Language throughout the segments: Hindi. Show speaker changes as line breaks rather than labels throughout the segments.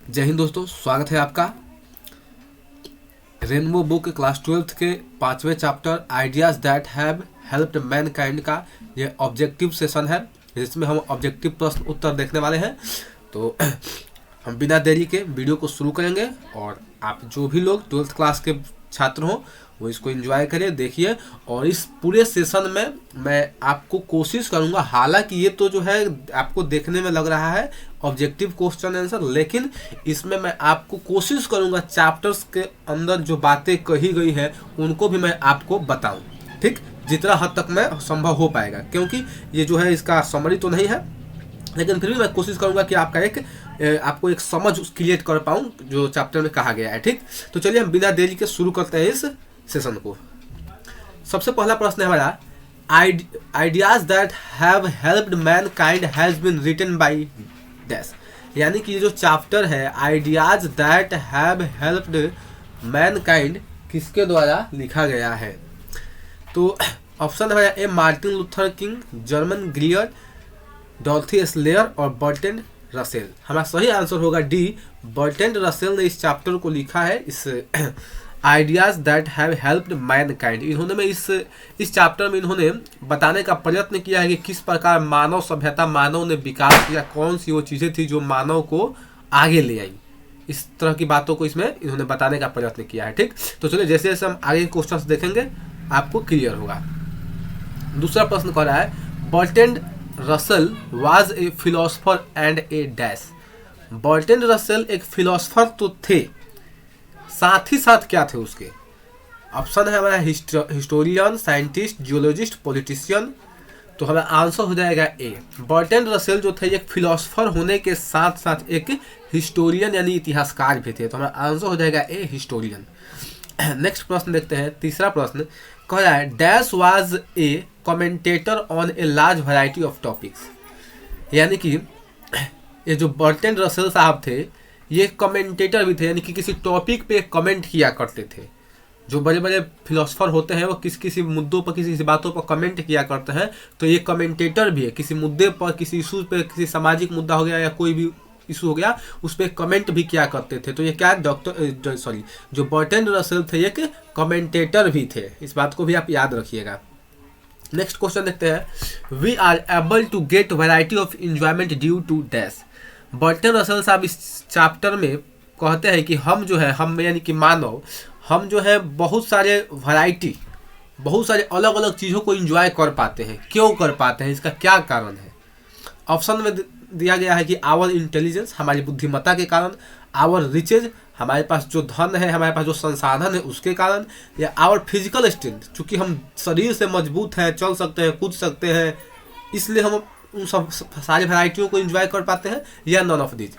जय हिंद दोस्तों, स्वागत है आपका रेनबो बुक क्लास 12th के 5वें chapter ideas that have helped mankind का ये ऑब्जेक्टिव सेशन है, जिसमें हम ऑब्जेक्टिव प्रश्न उत्तर देखने वाले हैं। तो हम बिना देरी के वीडियो को शुरू करेंगे और आप जो भी लोग 12th क्लास के छात्र हों वो इसको एंजॉय करिए, देखिए। और इस पूरे सेशन में मैं आपको कोशिश करूंगा, हालांकि ये तो जो है आपको देखने में लग रहा है ऑब्जेक्टिव क्वेश्चन आंसर, लेकिन इसमें मैं आपको कोशिश करूंगा चैप्टर्स के अंदर जो बातें कही गई है उनको भी मैं आपको बताऊं, ठीक, जितना हद तक मैं संभव हो पाएगा। क्योंकि ये जो है इसका समरी तो नहीं है, लेकिन फिर भी मैं कोशिश करूंगा कि आपको एक समझ क्रिएट कर पाऊँ जो चैप्टर में कहा गया है, ठीक। तो चलिए हम बिना देरी के शुरू करते हैं इस सेशन को। सबसे पहला प्रश्न है हमारा, ideas that have helped mankind has been written by dash. यानी कि ये जो चैप्टर है ideas that have helped mankind किसके द्वारा लिखा गया है। तो ऑप्शन है हमारा A Martin Luther King, Germaine Greer, Dorothy Sayers और बर्ट्रैंड रसेल। हमारा सही आंसर होगा डी, बर्ट्रैंड रसेल ने इस चैप्टर को लिखा है, इस ideas that have helped Mankind. इन्होंने में इस चैप्टर में इन्होंने बताने का प्रयत्न किया है कि किस प्रकार मानव सभ्यता, मानव ने विकास किया, कौन सी वो चीज़ें थी जो मानव को आगे ले आई। इस तरह की बातों को इसमें इन्होंने बताने का प्रयत्न किया है, ठीक। तो चलिए जैसे जैसे हम आगे क्वेश्चन देखेंगे आपको क्लियर होगा। दूसरा प्रश्न कह रहा है, Bertrand Russell was a philosopher and A dash. Bertrand Russell एक फिलोसफर तो थे, साथ ही साथ क्या थे उसके। ऑप्शन है हमारा हिस्टोरियन, साइंटिस्ट, जियोलॉजिस्ट, पॉलिटिशियन। तो हमारा आंसर हो जाएगा ए, बर्ट्रैंड रसेल जो थे एक फिलोसफर होने के साथ साथ एक हिस्टोरियन यानी इतिहासकार भी थे। तो हमारा आंसर हो जाएगा ए, हिस्टोरियन। नेक्स्ट प्रश्न देखते हैं। तीसरा प्रश्न कह रहा है, dash was a commentator on a large variety of topics. यानी कि ये जो बर्ट्रैंड रसेल साहब थे ये कमेंटेटर भी थे, यानी कि किसी टॉपिक पे कमेंट किया करते थे। जो बड़े बड़े फिलोसफर होते हैं वो किसी मुद्दों पर, किसी बातों पर कमेंट किया करते हैं, तो ये कमेंटेटर भी है। किसी मुद्दे पर, किसी इशू पे, किसी सामाजिक मुद्दा हो गया या कोई भी इशू हो गया, उस पर कमेंट भी किया करते थे। तो ये क्या जो बर्ट्रैंड रसेल थे एक कमेंटेटर भी थे, इस बात को भी आप याद रखिएगा। नेक्स्ट क्वेश्चन देखते हैं, we are able to get variety of enjoyment due to dash. Bertrand Russell साहब इस चैप्टर में कहते हैं कि हम जो है, हम यानी कि मानव, हम जो है बहुत सारे वैरायटी, बहुत सारे अलग अलग चीज़ों को एंजॉय कर पाते हैं। क्यों कर पाते हैं, इसका क्या कारण है। ऑप्शन में दिया गया है कि आवर इंटेलिजेंस, हमारी बुद्धिमत्ता के कारण, आवर रिचेज, हमारे पास जो धन है, हमारे पास जो संसाधन है उसके कारण, या आवर फिजिकल स्ट्रेंथ, चूँकि हम शरीर से मजबूत हैं, चल सकते हैं, कूद सकते हैं, इसलिए हम उन सब सारी वैरायटियों को एंजॉय कर पाते हैं, या नॉन ऑफ दिस।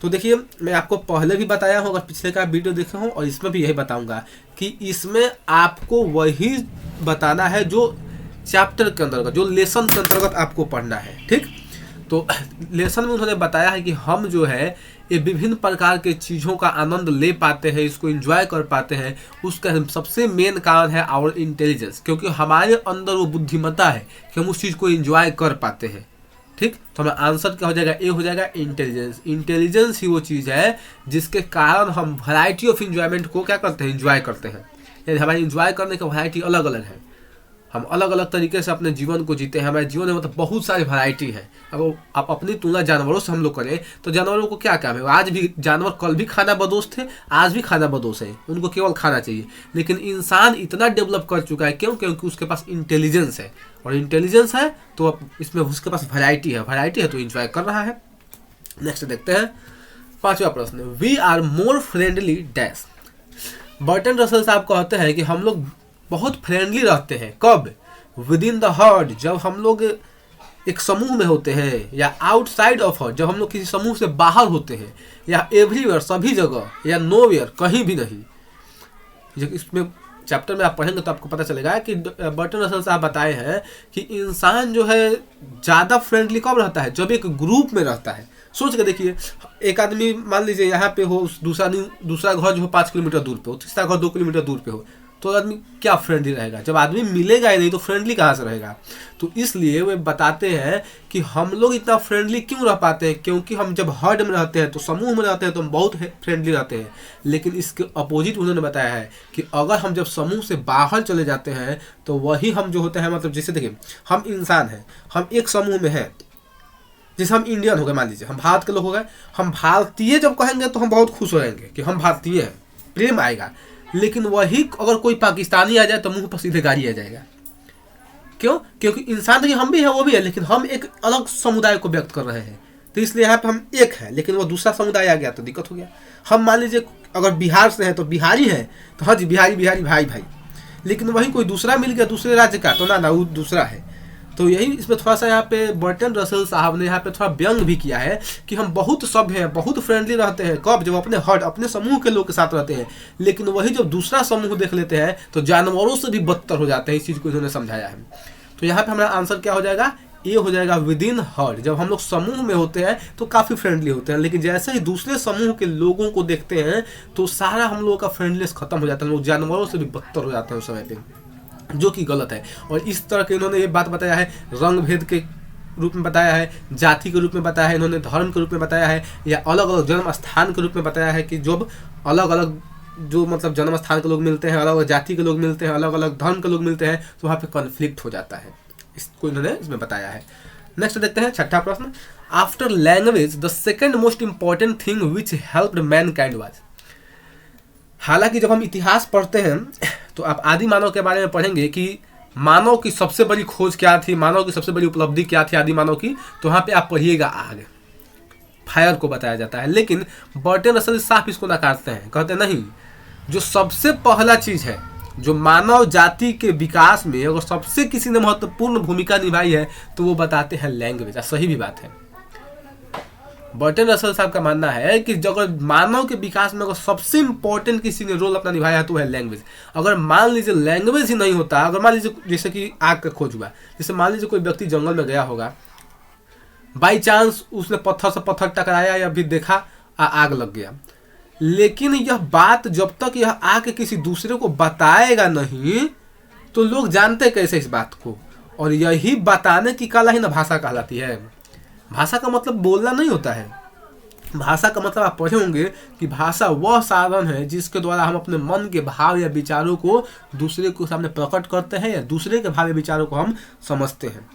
तो देखिए मैं आपको पहले भी बताया हूँ, अगर पिछले का वीडियो देखे हो, और इसमें भी यही बताऊंगा कि इसमें आपको वही बताना है जो चैप्टर के अंतर्गत, जो लेसन के अंतर्गत आपको पढ़ना है, ठीक। तो लेसन में उन्होंने बताया है कि हम जो है ये विभिन्न प्रकार के चीज़ों का आनंद ले पाते हैं, इसको एंजॉय कर पाते हैं। उसका सबसे मेन कारण है आवर इंटेलिजेंस, क्योंकि हमारे अंदर वो बुद्धिमत्ता है कि हम उस चीज़ को एंजॉय कर पाते हैं, ठीक। तो हमारा आंसर क्या हो जाएगा, ए हो जाएगा, इंटेलिजेंस। इंटेलिजेंस ही वो चीज़ है जिसके कारण हम वैरायटी ऑफ एंजॉयमेंट को क्या करते हैं, एंजॉय करते हैं। यानी हमारी एंजॉय करने की वैरायटी अलग अलग है, हम अलग अलग तरीके से अपने जीवन को जीते हैं। हमारे जीवन में मतलब बहुत सारी वैरायटी है। अब आप अपनी तुलना जानवरों से हम लोग करें तो जानवरों को क्या काम है, आज भी जानवर कल भी खाना बदोश थे, आज भी खाना बदोश है, उनको केवल खाना चाहिए। लेकिन इंसान इतना डेवलप कर चुका है, क्यों, क्योंकि उसके पास इंटेलिजेंस है, और इंटेलिजेंस है तो अब इसमें उसके पास वैरायटी है तो एंजॉय कर रहा है। नेक्स्ट देखते हैं पांचवा प्रश्न, we are more friendly dash. Bertrand Russell साहब कहते हैं कि हम लोग बहुत फ्रेंडली रहते हैं। कब, विद इन द हर्ड, जब हम लोग एक समूह में होते हैं, या आउटसाइड ऑफ हर्ड, जब हम लोग किसी समूह से बाहर होते हैं, या एवरीवेयर, सभी जगह, या नोवेयर, कहीं भी नहीं। इसमें चैप्टर में आप पढ़ेंगे तो आपको पता चलेगा कि बर्ट्रैंड रसेल साहब बताए हैं कि इंसान जो है ज़्यादा फ्रेंडली कब रहता है, जब एक ग्रुप में रहता है। सोच के देखिए, एक आदमी मान लीजिए यहाँ पे हो, दूसरा घर जो 5 किलोमीटर दूर पे हो, तीसरा घर 2 किलोमीटर दूर पे हो, तो आदमी क्या फ्रेंडली रहेगा? जब आदमी मिलेगा ही नहीं तो फ्रेंडली कहाँ से रहेगा? तो इसलिए वे बताते हैं कि हम लोग इतना फ्रेंडली क्यों रह पाते हैं, क्योंकि हम जब हर्ड में रहते हैं तो समूह में रहते हैं तो हम बहुत फ्रेंडली रहते हैं। लेकिन इसके अपोजिट उन्होंने बताया है कि अगर हम जब समूह से बाहर चले जाते हैं तो वही हम जो होते हैं, मतलब जैसे देखिए हम इंसान हैं, हम एक समूह में हैं, जैसे हम इंडियन हो गए, मान लीजिए हम भारत के लोग हो गए, हम भारतीय जब कहेंगे तो हम बहुत खुश हो जाएंगे कि हम भारतीय हैं, प्रेम आएगा। लेकिन वही अगर कोई पाकिस्तानी आ जाए तो मुंह पर सीधे गाली आ जाएगा। क्यों? क्योंकि इंसान देखिए हम भी है, वो भी है, लेकिन हम एक अलग समुदाय को व्यक्त कर रहे हैं। तो इसलिए यहाँ पे हम एक है, लेकिन वो दूसरा समुदाय आ गया तो दिक्कत हो गया। हम मान लीजिए अगर बिहार से हैं तो बिहारी हैं, तो हाँ जी बिहारी बिहारी भाई भाई, लेकिन वही कोई दूसरा मिल गया दूसरे राज्य का तो ना वो दूसरा है। तो यही इसमें थोड़ा सा यहाँ पे बर्टन रसेल साहब ने यहाँ पे थोड़ा व्यंग भी किया है कि हम बहुत सभ्य हैं, बहुत फ्रेंडली रहते हैं, कब? जब अपने हर्ट अपने समूह के लोग के साथ रहते हैं। लेकिन वही जब दूसरा समूह देख लेते हैं तो जानवरों से भी बदतर हो जाते हैं। इस चीज़ को इन्होंने समझाया है। तो यहाँ पे हमारा आंसर क्या हो जाएगा? ए हो जाएगा, विद इन हर्ट। जब हम लोग समूह में होते हैं तो काफ़ी फ्रेंडली होते हैं, लेकिन जैसे ही दूसरे समूह के लोगों को देखते हैं तो सारा हम लोगों का फ्रेंडलीनेस खत्म हो जाता है। लोग जानवरों से भी बदतर हो जाते हैं उस समय पे, जो कि गलत है। और इस तरह के इन्होंने ये बात बताया है, रंग भेद के रूप में बताया है, जाति के रूप में बताया है, इन्होंने धर्म के रूप में बताया है, या अलग अलग जन्म स्थान के रूप में बताया है कि जब अलग अलग जो मतलब जन्म स्थान के लोग मिलते हैं, अलग अलग जाति के लोग मिलते हैं, अलग अलग धर्म के लोग मिलते हैं, तो वहाँ पे कॉन्फ्लिक्ट हो जाता है। इसको इन्होंने इसमें बताया है। नेक्स्ट देखते हैं छठा प्रश्न। After language the second most important thing which helped Mankind was. हालांकि जब हम इतिहास पढ़ते हैं तो आप आदि मानव के बारे में पढ़ेंगे कि मानव की सबसे बड़ी खोज क्या थी, मानव की सबसे बड़ी उपलब्धि क्या थी आदि मानव की, तो वहाँ पे आप पढ़िएगा आग, फायर को बताया जाता है। लेकिन बर्टन रसेल साफ इसको नकारते हैं, कहते नहीं, जो सबसे पहला चीज़ है जो मानव जाति के विकास में अगर सबसे किसी ने महत्वपूर्ण भूमिका निभाई है तो वो बताते हैं लैंग्वेज। सही भी बात है। बर्टन रसेल साहब का मानना है कि अगर मानव के विकास में अगर सबसे इंपॉर्टेंट किसी ने रोल अपना निभाया है तो है लैंग्वेज। अगर मान लीजिए लैंग्वेज ही नहीं होता, अगर मान लीजिए जैसे कि आग का खोज हुआ, जैसे मान लीजिए कोई व्यक्ति जंगल में गया होगा, बाई चांस उसने पत्थर से पत्थर टकराया या फिर देखा आग लग गया, लेकिन यह बात जब तक यह आके किसी दूसरे को बताएगा नहीं तो लोग जानते कैसे इस बात को। और यही बताने की कला ही ना भाषा कहलाती है। भाषा का मतलब बोलना नहीं होता है। भाषा का मतलब आप पढ़े होंगे कि भाषा वह साधन है जिसके द्वारा हम अपने मन के भाव या विचारों को दूसरे के सामने प्रकट करते हैं या दूसरे के भाव या विचारों को हम समझते हैं।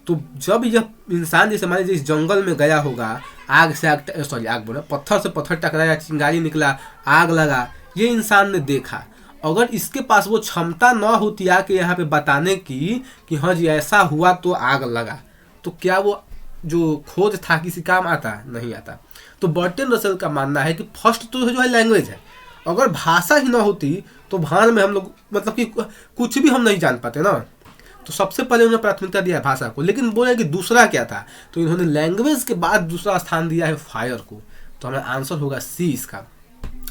तो जब यह इंसान जैसे मान लीजिए इस जंगल में गया होगा, आग से आग बोला, पत्थर से पत्थर टकराया, चिंगारी निकला, आग लगा, ये इंसान ने देखा। अगर इसके पास वो क्षमता न होती आके यहाँ पे बताने की कि हाँ जी ऐसा हुआ तो आग लगा, तो क्या वो जो खोज था किसी काम आता? नहीं आता। तो बर्टन रसेल का मानना है कि फर्स्ट तो जो है लैंग्वेज है। अगर भाषा ही ना होती तो भान में हम लोग मतलब कि कुछ भी हम नहीं जान पाते ना। तो सबसे पहले उन्होंने प्राथमिकता दिया है भाषा को, लेकिन बोले कि दूसरा क्या था, तो इन्होंने लैंग्वेज के बाद दूसरा स्थान दिया है फायर को। तो हमारा आंसर होगा सी इसका।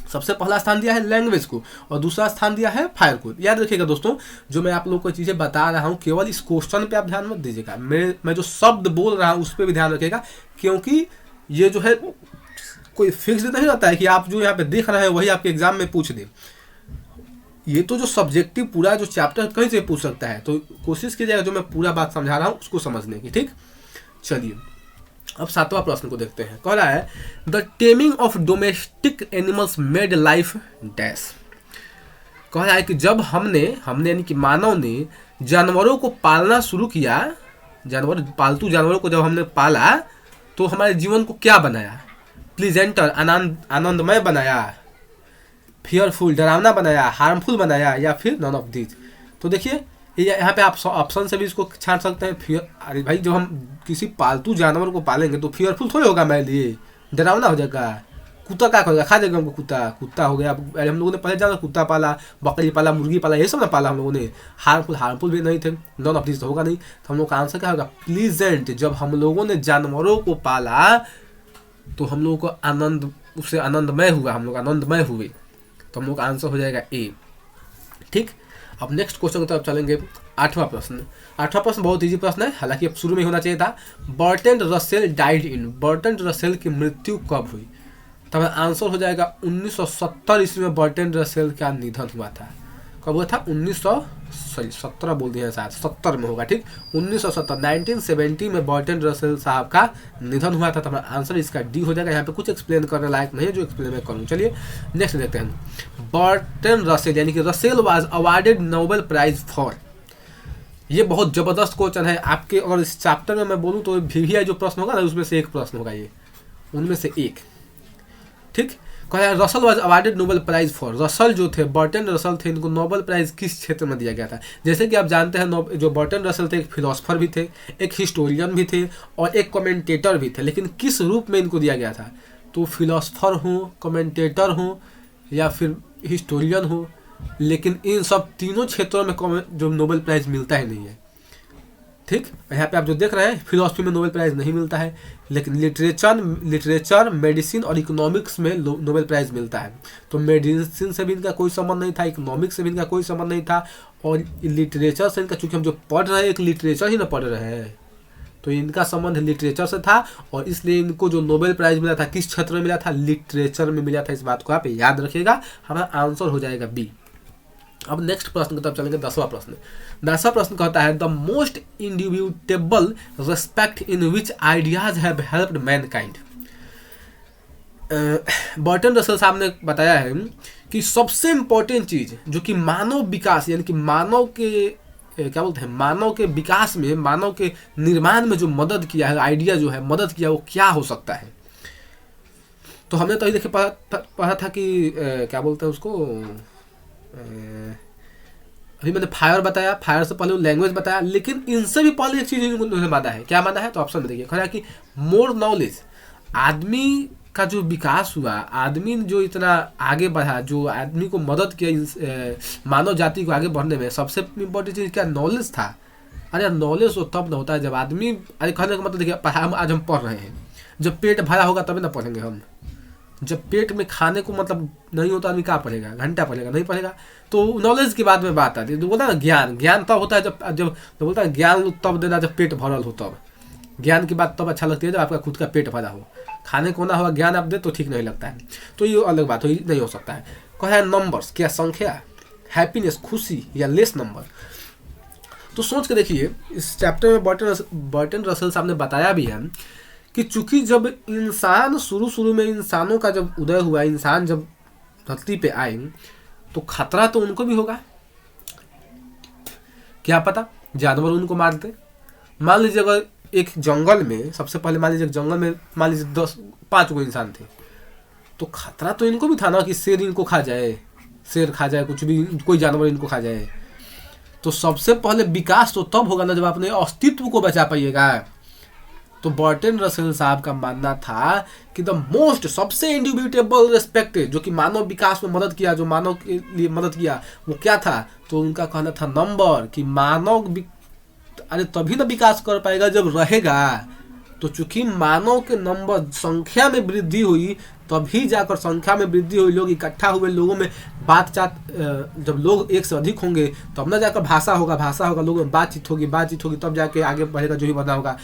सबसे पहला स्थान दिया है लैंग्वेज को और दूसरा स्थान दिया है फायर को। याद रखिएगा दोस्तों, जो मैं आप लोगों को चीज़ें बता रहा हूँ केवल इस क्वेश्चन पे आप ध्यान मत दीजिएगा, मैं जो शब्द बोल रहा हूँ उस पर भी ध्यान रखिएगा, क्योंकि ये जो है कोई फिक्स नहीं रहता है कि आप जो यहाँ पे देख रहे हैं वही आपके एग्जाम में पूछ दे। ये तो जो सब्जेक्टिव पूरा जो चैप्टर कहीं से पूछ सकता है, तो कोशिश कीजिएगा जो मैं पूरा बात समझा रहा हूँ उसको समझने की। ठीक, चलिए अब सातवां प्रश्न को देखते हैं। कह रहा है the taming of domestic animals made life dash. कह रहा है कि जब हमने यानी कि मानव ने जानवरों को पालना शुरू किया, पालतू जानवरों को जब हमने पाला तो हमारे जीवन को क्या बनाया? प्लीजेंटर आनंदमय बनाया, फियरफुल डरावना बनाया, हार्मफुल बनाया, या फिर नॉन ऑफ दीज। तो देखिए यहाँ पे आप ऑप्शन से भी इसको छान सकते हैं। अरे भाई जब हम किसी पालतू जानवर को पालेंगे तो फियरफुल थोड़ी होगा हमारे लिए, डरावना हो जाएगा। कुत्ता क्या करेगा? खा जाएगा हमको। कुत्ता हो गया। अरे हम लोगों ने पहले जानवर कुत्ता पाला, बकरी पाला, मुर्गी पाला, ये सब ना पाला हम लोगों ने। हार्मफुल भी नहीं थे, नॉन ऑफ दीज तो होगा नहीं। तो हम लोग का आंसर क्या होगा? प्लीजेंट। जब हम लोगों ने जानवरों को पाला तो हम लोगों को आनंद, उससे आनंदमय हुआ, हम लोग आनंदमय हुए। तो हम लोग का आंसर हो जाएगा ए। ठीक, अब नेक्स्ट क्वेश्चन की तरफ चलेंगे। आठवां प्रश्न बहुत इजी प्रश्न है, हालांकि अब शुरू में होना चाहिए था। Burton Russell died in. Burton Russell की मृत्यु कब हुई? तो हमारा आंसर हो जाएगा 1970 ईस्वी में बर्टन रसेल का निधन हुआ था। कब हुआ था? 1970 बोल दिया शायद, 70 में होगा, ठीक, 1970 1970 में बर्टन रसेल साहब का निधन हुआ था। तो हमारा आंसर इसका डी हो जाएगा। यहाँ पे कुछ एक्सप्लेन करने लायक नहीं है, जो एक्सप्लेन मैं करूँ। चलिए नेक्स्ट देखते हैं। बर्टन रसेल यानी कि Russell was awarded Nobel prize for. ये बहुत जबरदस्त क्वेश्चन है आपके, और इस चैप्टर में मैं बोलूँ तो VVI जो प्रश्न होगा ना, उसमें से एक प्रश्न होगा ये, उनमें से एक, ठीक। कहा Russell was awarded Nobel prize for. Russell जो थे, बर्टन रसल थे, इनको नोबेल प्राइज किस क्षेत्र में दिया गया था? जैसे कि आप जानते हैं जो बर्टन रसल थे, एक फिलोसफर भी थे, एक हिस्टोरियन भी थे, और एक कमेंटेटर भी थे। लेकिन किस रूप में इनको दिया गया था? तो फिलोसफर हो, कमेंटेटर हो, या फिर हिस्टोरियन हो, लेकिन इन सब तीनों क्षेत्रों में जो नोबेल प्राइज मिलता ही नहीं है, ठीक। यहाँ पे आप जो देख रहे हैं, फिलोसफी में नोबेल प्राइज नहीं मिलता है, लेकिन लिटरेचर, मेडिसिन और इकोनॉमिक्स में नोबेल प्राइज मिलता है। तो मेडिसिन से भी इनका कोई संबंध नहीं था, इकोनॉमिक्स से भी इनका कोई संबंध नहीं था, और लिटरेचर से इनका, चूंकि हम जो पढ़ रहे हैं एक लिटरेचर ही ना पढ़ रहे हैं, तो इनका संबंध लिटरेचर से था, और इसलिए इनको जो नोबेल प्राइज मिला था किस क्षेत्र में मिला था? लिटरेचर में मिला था। इस बात को आप याद रखिएगा, हमारा आंसर हो जाएगा बी। अब नेक्स्ट प्रश्न की तरफ चलेंगे, 10वां प्रश्न। 10वां प्रश्न कहता है the most indubitable respect in which ideas have helped mankind. Bertrand Russell साहब ने बताया है कि सबसे इंपॉर्टेंट चीज जो कि मानव विकास यानी कि मानव के क्या बोलते हैं, मानव के विकास में, मानव के निर्माण में जो मदद किया है, आइडिया जो है मदद किया, वो क्या हो सकता है? तो हमने तो देखिए पढ़ा था कि क्या बोलते हैं उसको, अभी मैंने फायर बताया, फायर से पहले लैंग्वेज बताया, लेकिन इनसे भी पहले एक चीज उन्होंने माना है। क्या माना है? तो ऑप्शन में देखिए, कहा कि मोर नॉलेज। आदमी का जो विकास हुआ, आदमी जो इतना आगे बढ़ा, जो आदमी को मदद किया मानव जाति को आगे बढ़ने में, सबसे इम्पोर्टेंट चीज क्या? नॉलेज था। अरे नॉलेज तो तब न होता है जब आदमी, अरे कहने का मतलब देखिए, आज हम पढ़ रहे हैं, जब पेट भरा होगा तभी ना पढ़ेंगे हम। जब पेट में खाने को मतलब नहीं होता, आदमी क्या पढ़ेगा? घंटा पढ़ेगा? नहीं पढ़ेगा। तो नॉलेज की बाद में बात आती है। तो बोलता है ना ज्ञान तब होता है जब बोलता है ज्ञान तब देना जब पेट भरल हो, तब ज्ञान की बात तब अच्छा लगती है जब आपका खुद का पेट भरा हो। खाने को ना हुआ ज्ञान आप दे तो ठीक नहीं लगता है। तो ये अलग बात हो, नहीं हो सकता है। कहा है नंबर्स, क्या संख्या, हैप्पीनेस खुशी, या लेस नंबर। तो सोच के देखिए, इस चैप्टर में बर्टन रसल साहब ने बताया भी है कि चूंकि जब इंसान शुरू में इंसानों का जब उदय हुआ, इंसान जब धरती पे आए, तो खतरा तो उनको भी होगा। क्या पता जानवर उनको मार दे। मान लीजिए अगर एक जंगल में, सबसे पहले मान लीजिए जंगल में मान लीजिए 5 गो इंसान थे, तो खतरा तो इनको भी था ना कि शेर इनको खा जाए, शेर खा जाए, कुछ भी कोई जानवर इनको खा जाए। तो सबसे पहले विकास तो तब होगा ना जब अपने अस्तित्व को बचा पाइएगा। तो बर्टन रसेल साहब का मानना था कि द मोस्ट, सबसे इंडिब्यूटेबल रेस्पेक्ट, जो कि मानव विकास में मदद किया, जो मानव के लिए मदद किया, वो क्या था? तो उनका कहना था नंबर, कि मानव अरे तभी ना विकास कर पाएगा जब रहेगा। तो चूंकि मानव के नंबर, संख्या में वृद्धि हुई, तभी जाकर संख्या में वृद्धि हुई, लोग इकट्ठा हुए, लोगों में बातचीत, जब लोग एक से अधिक होंगे तब ना जाकर भाषा होगा, लोगों में बातचीत होगी, तब जाके आगे बढ़ेगा, जो भी बढ़ना होगा।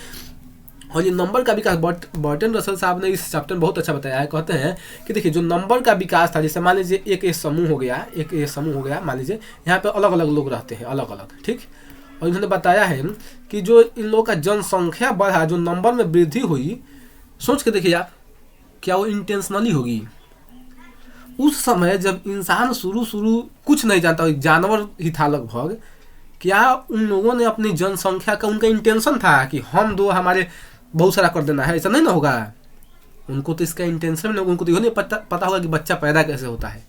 और ये नंबर का विकास बर्टन रसल साहब ने इस चैप्टर में बहुत अच्छा बताया है। कहते हैं कि देखिए जो नंबर का विकास था, जैसे मान लीजिए एक समूह हो गया, मान लीजिए यहाँ पे अलग अलग लोग रहते हैं, अलग अलग, ठीक। और इन्होंने बताया है कि जो इन लोगों का जनसंख्या बढ़ा, जो नंबर में वृद्धि हुई, सोच के देखिए आप, क्या वो इंटेंशनली होगी? उस समय जब इंसान शुरू कुछ नहीं जानता, एक जानवर ही था लगभग, क्या उन लोगों ने अपनी जनसंख्या का, उनका इंटेंशन था कि हम दो हमारे बहुत सारा कर देना है? ऐसा नहीं ना होगा। उनको तो इसका इंटेंशन नहीं, उनको तो यही नहीं पता होगा कि बच्चा पैदा कैसे होता है,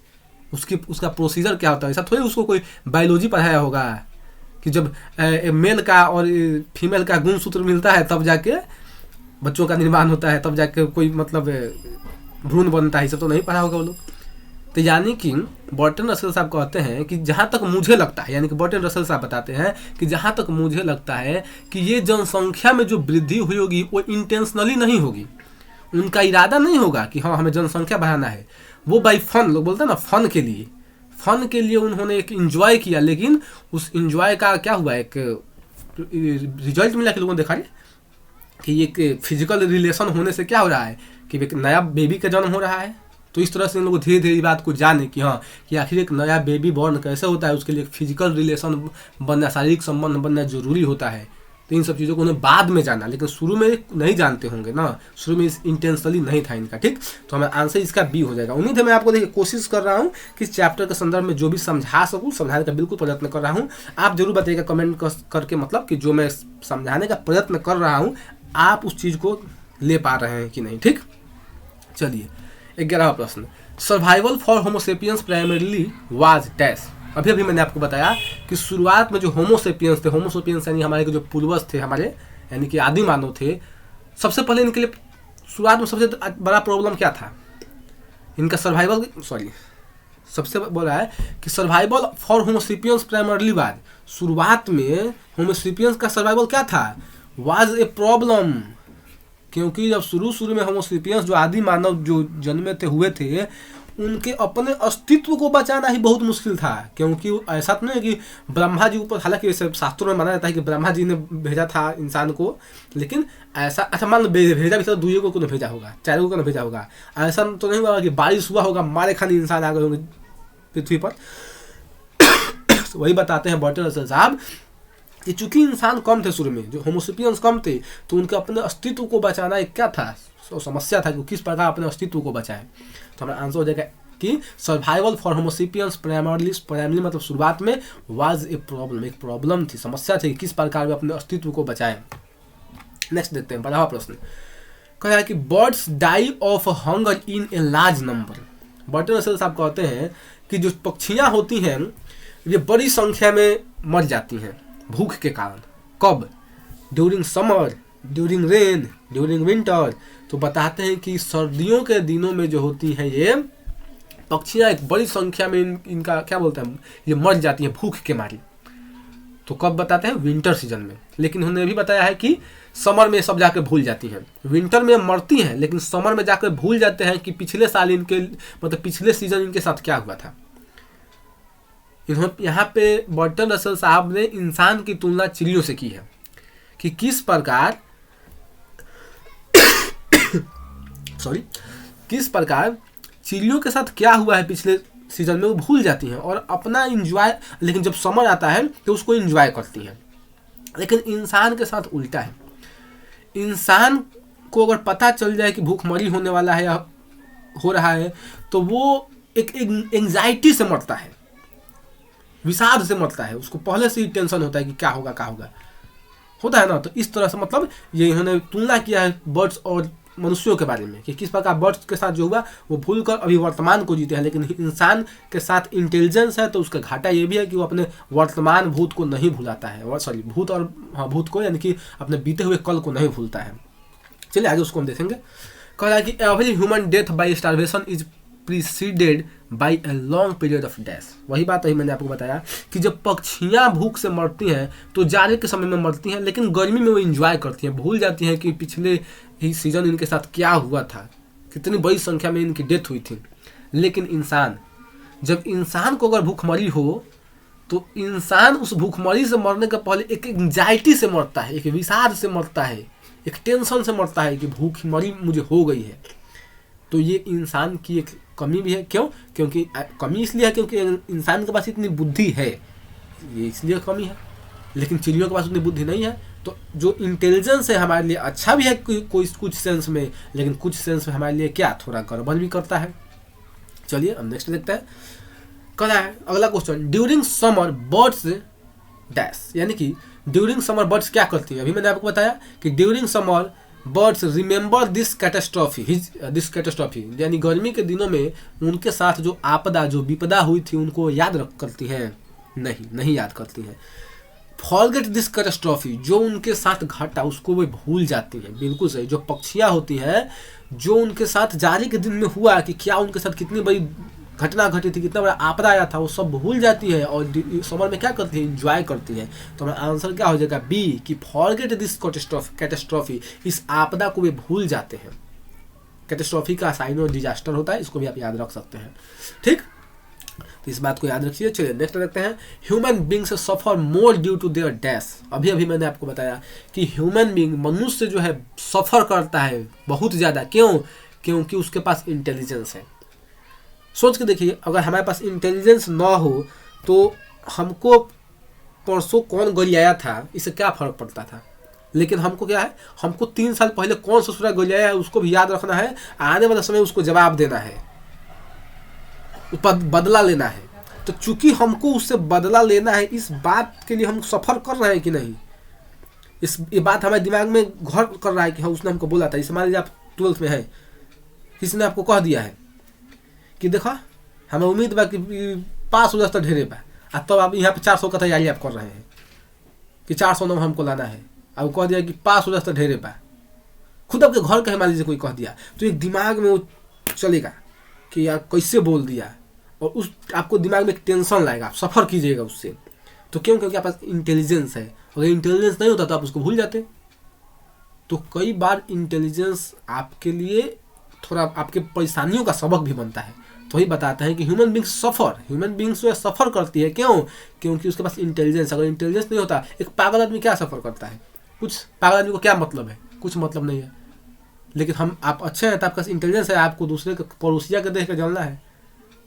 उसका प्रोसीजर क्या होता है। ऐसा थोड़ी उसको कोई बायोलॉजी पढ़ाया होगा कि जब मेल का और फीमेल का गुणसूत्र मिलता है तब जाके बच्चों का निर्माण होता है, तब जाके कोई मतलब भ्रूण बनता है। सब तो नहीं पढ़ा होगा वो लोग। तो यानी कि बर्टन रसल साहब कहते हैं कि जहाँ तक मुझे लगता है, यानी कि बर्टन रसल साहब बताते हैं कि जहाँ तक मुझे लगता है कि ये जनसंख्या में जो वृद्धि हुई होगी वो इंटेंशनली नहीं होगी। उनका इरादा नहीं होगा कि हाँ हमें जनसंख्या बढ़ाना है, वो बाई फन, लोग बोलते हैं ना फन के लिए उन्होंने एक इंजॉय किया। लेकिन उस इंजॉय का क्या हुआ, एक रिजल्ट मिला कि लोगों ने देखा कि एक फिजिकल रिलेशन होने से क्या हो रहा है कि एक नया बेबी का जन्म हो रहा है। तो इस तरह से इन लोग धीरे धीरे बात को जाने कि हाँ कि आखिर एक नया बेबी बॉर्न कैसे होता है, उसके लिए फिजिकल रिलेशन बनना, शारीरिक संबंध बनना जरूरी होता है। तो इन सब चीज़ों को उन्हें बाद में जाना, लेकिन शुरू में नहीं जानते होंगे ना, शुरू में इंटेंशनली नहीं था इनका। ठीक, तो हमें आंसर इसका बी हो जाएगा। उम्मीद है मैं आपको देखिए कोशिश कर रहा हूँ कि चैप्टर के संदर्भ में जो भी समझा सकूँ समझाने का बिल्कुल प्रयत्न कर रहा हूँ। आप जरूर बताइएगा कमेंट करके, मतलब कि जो मैं समझाने का प्रयत्न कर रहा हूँ आप उस चीज़ को ले पा रहे हैं कि नहीं। ठीक, चलिए 11वां प्रश्न, survival for Homo sapiens primarily was dash. अभी अभी मैंने आपको बताया कि शुरुआत में जो होमोसेपियंस थे, होमोसेपियंस यानी हमारे जो पूर्वज थे, हमारे यानी कि आदि मानव थे, सबसे पहले इनके लिए शुरुआत में सबसे बड़ा प्रॉब्लम क्या था, इनका सर्वाइवल, सबसे बोला है कि survival for Homo sapiens primarily was, शुरुआत में होमोसेपियंस का सर्वाइवल क्या था, वाज ए प्रॉब्लम। क्योंकि जब शुरू में होमोसेपियंस जो आदि मानव जो जन्मे थे हुए थे, उनके अपने अस्तित्व को बचाना ही बहुत मुश्किल था। क्योंकि ऐसा तो नहीं है कि ब्रह्मा जी ऊपर, हालांकि शास्त्रों में माना जाता है कि ब्रह्मा जी ने भेजा था इंसान को, लेकिन ऐसा अच्छा मान लो भेजा भी तो दुइयों को नहीं भेजा होगा, चारों को नहीं भेजा होगा, ऐसा तो नहीं हुआ कि बारिश हुआ होगा मारे खाने इंसान आ गए होंगे पृथ्वी पर। वही बताते हैं बर्टन रसल साहब कि चूंकि इंसान कम थे शुरू में, जो होमोसेपियंस कम थे, तो उनके अपने अस्तित्व को बचाना एक क्या था, समस्या था कि किस प्रकार अपने अस्तित्व को बचाएं। तो हमारा आंसर हो जाएगा कि सर्वाइवल फॉर होमोसेपियंस प्राइमरली मतलब शुरुआत में वाज ए प्रॉब्लम, एक प्रॉब्लम थी, समस्या थी कि किस प्रकार वे अपने अस्तित्व को बचाएं। नेक्स्ट देखते हैं 12वां प्रश्न, कह रहा है कि birds die of hunger in a large number. Bertrand Russell साहब कहते हैं कि जो पक्षियां होती हैं ये बड़ी संख्या में मर जाती हैं भूख के कारण। कब? During summer, during rain, during winter. तो बताते हैं कि सर्दियों के दिनों में जो होती हैं ये पक्षियां एक बड़ी संख्या में इनका क्या बोलते हैं, ये मर जाती हैं भूख के मारे। तो कब बताते हैं? विंटर सीजन में। लेकिन उन्होंने भी बताया है कि समर में सब जाकर भूल जाती हैं, विंटर में मरती हैं लेकिन समर में जाकर भूल जाते हैं कि पिछले साल इनके मतलब पिछले सीजन इनके साथ क्या हुआ था। यहाँ पे बर्टन रसल साहब ने इंसान की तुलना चिड़ियों से की है कि किस प्रकार किस प्रकार चिड़ियों के साथ क्या हुआ है पिछले सीजन में, वो भूल जाती हैं और अपना इंजॉय, लेकिन जब समर आता है तो उसको इंजॉय करती हैं। लेकिन इंसान के साथ उल्टा है। इंसान को अगर पता चल जाए कि भूखमरी होने वाला है या हो रहा है तो वो एक एंजाइटी से मरता है, विषाद से मरता है, उसको पहले से ही टेंशन होता है कि क्या होगा होता है ना। तो इस तरह से मतलब ये इन्होंने तुलना किया है बर्ड्स और मनुष्यों के बारे में कि किस प्रकार बर्ड्स के साथ जो हुआ वो भूलकर अभी वर्तमान को जीते हैं, लेकिन इंसान के साथ इंटेलिजेंस है तो उसका घाटा ये भी है कि वो अपने वर्तमान भूत को नहीं भुलाता है, भूत को यानी कि अपने बीते हुए कल को नहीं भूलता है। चलिए आगे उसको हम देखेंगे। कह रहा है कि every human death by starvation is preceded by a long period of death. वही बात वही मैंने आपको बताया कि जब पक्षियां भूख से मरती हैं तो जाड़े के समय में मरती हैं, लेकिन गर्मी में वो एंजॉय करती हैं, भूल जाती हैं कि पिछले ही सीजन इनके साथ क्या हुआ था, कितनी बड़ी संख्या में इनकी डेथ हुई थी। लेकिन इंसान, जब इंसान को अगर भूखमरी हो तो इंसान उस भूखमरी से मरने के पहले एक एंजाइटी से मरता है, एक विषाद से मरता है, एक टेंशन से मरता है कि भूखमरी मुझे हो गई है। तो ये इंसान की एक कमी भी है। क्यों? क्योंकि कमी इसलिए है क्योंकि इंसान के पास इतनी बुद्धि है, ये इसलिए कमी है, लेकिन चिड़ियों के पास उतनी बुद्धि नहीं है। तो जो इंटेलिजेंस है हमारे लिए अच्छा भी है कोई कुछ सेंस में, लेकिन कुछ सेंस में हमारे लिए क्या थोड़ा गड़बड़ भी करता है। चलिए हम नेक्स्ट देखते हैं। कह रहा है अगला question, during summer birds dash, यानी कि ड्यूरिंग समर बर्ड्स क्या करती है। अभी मैंने आपको बताया कि during summer birds remember this catastrophe, यानी गर्मी के दिनों में उनके साथ जो आपदा जो विपदा हुई थी उनको याद करती हैं, नहीं याद करती हैं। फॉरगेट दिस कैटास्ट्रॉफी, जो उनके साथ घटा उसको वे भूल जाती हैं। बिल्कुल सही। जो पक्षियां होती हैं जो उनके साथ जारी के दिन में हुआ कि क्या उनके साथ कितनी बड़ी घटना घटी थी, कितना बड़ा आपदा आया था, वो सब भूल जाती है और समर में क्या करती है, एंजॉय करती है। तो हमारा आंसर क्या हो जाएगा? बी, कि फॉरगेट दिस कैटास्ट्रॉफी, इस आपदा को वे भूल जाते हैं। कैटास्ट्रॉफी का साइन और डिजास्टर होता है, इसको भी आप याद रख सकते हैं। ठीक, तो इस बात को याद रखिए। चलिए नेक्स्ट देखते हैं। Human beings suffer more due to their dash. अभी मैंने आपको बताया कि ह्यूमन बींग, मनुष्य जो है सफर करता है बहुत ज़्यादा। क्यों? क्योंकि उसके पास इंटेलिजेंस है। सोच के देखिए, अगर हमारे पास इंटेलिजेंस ना हो तो हमको परसों कौन गोलियाया था इससे क्या फर्क पड़ता था। लेकिन हमको क्या है, हमको 3 साल पहले कौन ससुरा गोलियाया है उसको भी याद रखना है, आने वाला समय उसको जवाब देना है, बदला लेना है। तो चूंकि हमको उससे बदला लेना है, इस बात के लिए हम सफ़र कर रहे हैं कि नहीं, ये बात हमारे दिमाग में घर कर रहा है कि हाँ उसने हमको बोला था। जैसे मान लीजिए आप 12th में है, किसी ने आपको कह दिया है कि देखो हमें उम्मीद बा कि पास हो जाता ढेरे बा, तब तो आप यहाँ पे 400 का तैयारी आप कर रहे हैं कि 400 नंबर हमको लाना है, अब कह दिया कि पास हो जाता ढेरे बा, खुद आपके घर का मान लीजिए कोई कह दिया, तो एक दिमाग में वो चलेगा कि यार कैसे बोल दिया, और उस आपको दिमाग में एक टेंशन लाएगा, आप सफ़र कीजिएगा उससे। तो क्यों? क्योंकि आपके पास इंटेलिजेंस है। अगर इंटेलिजेंस नहीं होता तो आप उसको भूल जाते। तो कई बार इंटेलिजेंस आपके लिए थोड़ा आपके परेशानियों का सबक भी बनता है। तो वही बताते हैं कि ह्यूमन बींग्स जो सफ़र करती है। क्यों? क्योंकि उसके पास इंटेलिजेंस, अगर इंटेलिजेंस नहीं होता, एक पागल आदमी क्या सफ़र करता है? कुछ पागल आदमी को क्या मतलब है? कुछ मतलब नहीं है। लेकिन आप अच्छे हैं तो आपके पास इंटेलिजेंस है, आपको दूसरे के पड़ोसिया के देख के जलना है।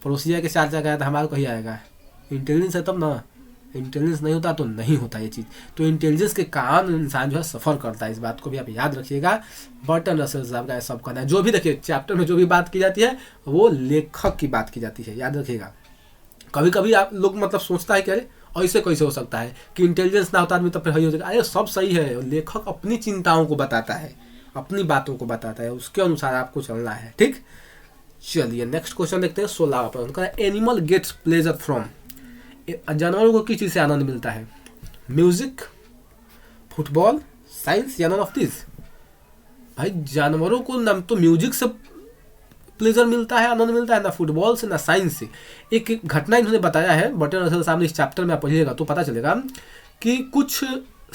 पड़ोसिया के 4 जगह आया तो हमारे को कहीं आएगा। इंटेलिजेंस है तब ना, इंटेलिजेंस नहीं होता तो नहीं होता ये चीज़। तो इंटेलिजेंस के कारण इंसान जो है सफ़र करता है, इस बात को भी आप याद रखिएगा। बर्टन रसल साहब का सब करना है। जो भी देखिए चैप्टर में जो भी बात की जाती है वो लेखक की बात की जाती है, याद रखिएगा। कभी कभी आप लोग मतलब सोचता है कि अरे ऐसे कैसे हो सकता है कि इंटेलिजेंस ना होता आदमी तो फिर हो जाएगा। अरे सब सही है, लेखक अपनी चिंताओं को बताता है, अपनी बातों को बताता है, उसके अनुसार आपको चलना है। ठीक, चलिए नेक्स्ट क्वेश्चन देखते हैं। 16वां प्रश्न, एनिमल गेट्स प्लेजर फ्रॉम, जानवरों को किस चीज़ से आनंद मिलता है? म्यूजिक, फुटबॉल, साइंस या नन ऑफ दिस? भाई जानवरों को ना तो म्यूजिक से प्लेजर मिलता है, आनंद मिलता है, ना फुटबॉल से ना साइंस से। एक घटना इन्होंने बताया है बर्टन रसल साहब ने, इस चैप्टर में आप पढ़िएगा तो पता चलेगा कि कुछ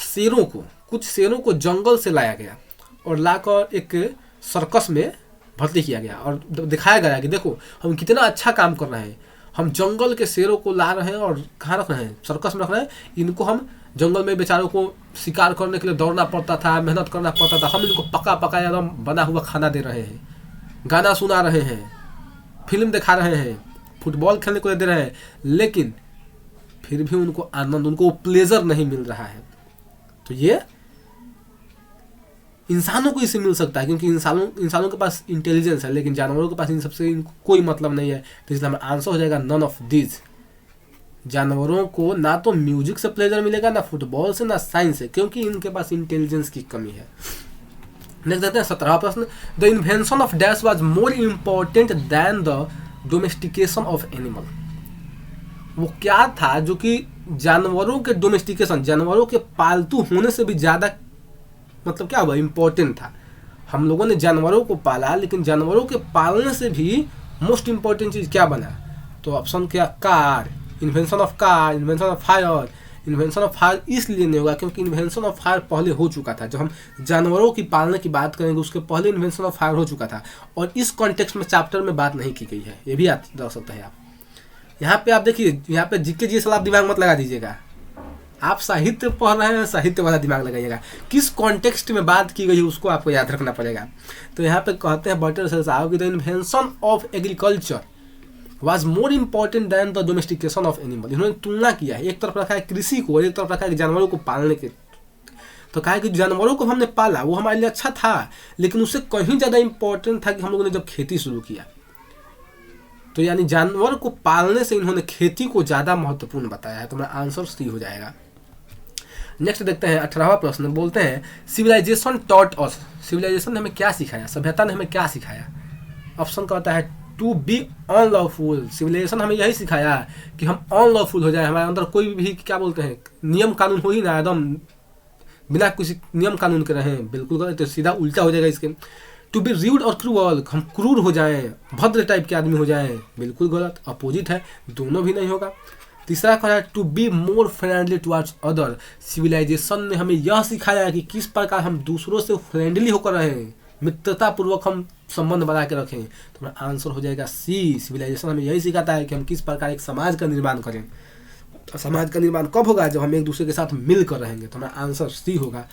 शेरों को जंगल से लाया गया और लाकर एक सर्कस में भर्ती किया गया और दिखाया गया कि देखो हम कितना अच्छा काम कर रहे हैं। हम जंगल के शेरों को ला रहे हैं और कहाँ रख रहे हैं? सर्कस में रख रहे हैं। इनको हम जंगल में बेचारों को शिकार करने के लिए दौड़ना पड़ता था, मेहनत करना पड़ता था, हम इनको पका एकदम बना हुआ खाना दे रहे हैं, गाना सुना रहे हैं, फिल्म दिखा रहे हैं, फुटबॉल खेलने को दे रहे हैं, लेकिन फिर भी उनको आनंद, उनको प्लेजर नहीं मिल रहा है। तो ये इंसानों को इससे मिल सकता है क्योंकि इंसानों के पास इंटेलिजेंस है, लेकिन जानवरों के पास इन सबसे कोई मतलब नहीं है। तो इसलिए हमारा आंसर हो जाएगा नन ऑफ दिस। जानवरों को ना तो म्यूजिक से प्लेजर मिलेगा, ना फुटबॉल से, ना साइंस से, क्योंकि इनके पास इंटेलिजेंस की कमी है। नेक्स्ट देखते हैं 17वां प्रश्न, the invention of dash was more important than the domestication of animal. वो क्या था जो कि जानवरों के डोमेस्टिकेशन, जानवरों के पालतू होने से भी ज़्यादा मतलब क्या हुआ, इम्पोर्टेंट था। हम लोगों ने जानवरों को पाला, लेकिन जानवरों के पालने से भी मोस्ट इम्पोर्टेंट चीज़ क्या बना? तो ऑप्शन क्या? Car, invention of car, invention of fire. Invention of fire इसलिए नहीं होगा क्योंकि इन्वेंशन ऑफ फायर पहले हो चुका था। जब हम जानवरों की पालने की बात करेंगे उसके पहले इन्वेंशन ऑफ फायर हो चुका था, और इस कॉन्टेक्स्ट में चैप्टर में बात नहीं की गई है। ये भी याद रख सकते हैं आप। यहाँ पे आप देखिए, यहाँ पे जीके जी सलाह दिमाग मत लगा दीजिएगा। आप साहित्य पढ़ रहे हैं, साहित्य वाला दिमाग लगाइएगा। किस कॉन्टेक्स्ट में बात की गई है उसको आपको याद रखना पड़ेगा। तो यहाँ पे कहते हैं बर्टन रसल साहब कि the invention of agriculture was more important than the domestication of animal. इन्होंने तुलना किया है, एक तरफ रखा है कृषि को और एक तरफ रखा है जानवरों को पालने के। तो कहा कि जानवरों को हमने पाला वो हमारे लिए अच्छा था, लेकिन उससे कहीं ज़्यादा इम्पोर्टेंट था कि हम लोगों ने जब खेती शुरू किया। तो यानी जानवर को पालने से इन्होंने खेती को ज़्यादा महत्वपूर्ण बताया है। तो मेरा आंसर सी हो जाएगा। नेक्स्ट देखते हैं 18वां प्रश्न, बोलते हैं सिविलाइजेशन टॉट अस। सिविलाइजेशन ने हमें क्या सिखाया, सभ्यता ने हमें क्या सिखाया? ऑप्शन का होता है टू बी अनलॉफुल। सिविलाइजेशन हमें यही सिखाया कि हम अनलॉफुल हो जाए, हमारे अंदर कोई भी क्या बोलते हैं नियम कानून हो ही ना, एकदम बिना किसी नियम कानून के रहें, बिल्कुल गलत। तो सीधा उल्टा हो जाएगा इसके। टू बी रूड और क्रूअल, हम क्रूर हो जाएं, भद्र टाइप के आदमी हो जाएं, बिल्कुल गलत, अपोजिट है, दोनों भी नहीं होगा। तीसरा कहा है to be more friendly towards other. Civilisation ने हमें यह सिखाया कि किस प्रकार हम दूसरों से फ्रेंडली होकर रहें, मित्रता पूर्वक हम संबंध बना के रखें। तो मेरा आंसर हो जाएगा सी। सिविलाइजेशन हमें यही सिखाता है कि हम किस प्रकार एक समाज का निर्माण करें। तो समाज का निर्माण कब होगा? जब हम एक दूसरे के साथ मिलकर रहेंगे। तो मेरा आंसर सी होगा।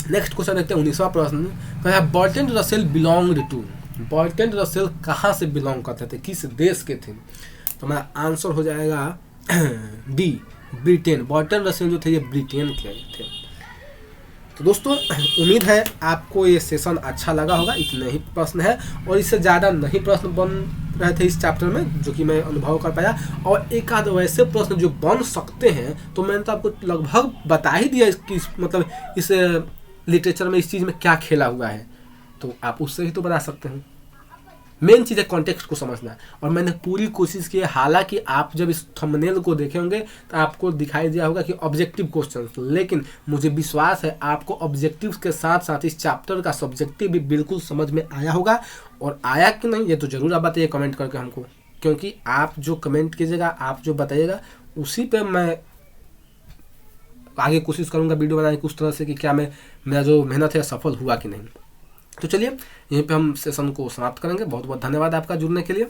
नेक्स्ट क्वेश्चन देखते हैं 19वां प्रश्न, कहा Burton Russell belonged to. Bertrand Russell कहाँ से बिलोंग करते थे, किस देश के थे? तो हमारा आंसर हो जाएगा डी, ब्रिटेन। बर्ट्रैंड रसेल जो थे ये ब्रिटेन के थे। तो दोस्तों उम्मीद है आपको ये सेशन अच्छा लगा होगा। इतने ही प्रश्न है और इससे ज़्यादा नहीं प्रश्न बन रहे थे इस चैप्टर में, जो कि मैं अनुभव कर पाया। और एक आध वैसे प्रश्न जो बन सकते हैं तो मैंने तो आपको लगभग बता ही दिया इसकी, मतलब इस लिटरेचर में इस चीज़ में क्या खेला हुआ है, तो आप उससे ही तो बना सकते हैं। मेन चीज़ है कॉन्टेक्स्ट को समझना। और मैंने पूरी कोशिश की है, हालांकि आप जब इस थंबनेल को देखे होंगे तो आपको दिखाई दिया होगा कि ऑब्जेक्टिव क्वेश्चन, लेकिन मुझे विश्वास है आपको ऑब्जेक्टिव्स के साथ साथ इस चैप्टर का सब्जेक्टिव भी बिल्कुल समझ में आया होगा। और आया कि नहीं ये तो ज़रूर आप बताइए कमेंट करके हमको, क्योंकि आप जो कमेंट कीजिएगा, आप जो बताइएगा, उसी पर मैं आगे कोशिश करूँगा वीडियो बनाने की उस तरह से कि क्या मेरा जो मेहनत है सफल हुआ कि नहीं। तो चलिए यहीं पे हम सेशन को समाप्त करेंगे। बहुत बहुत धन्यवाद आपका जुड़ने के लिए।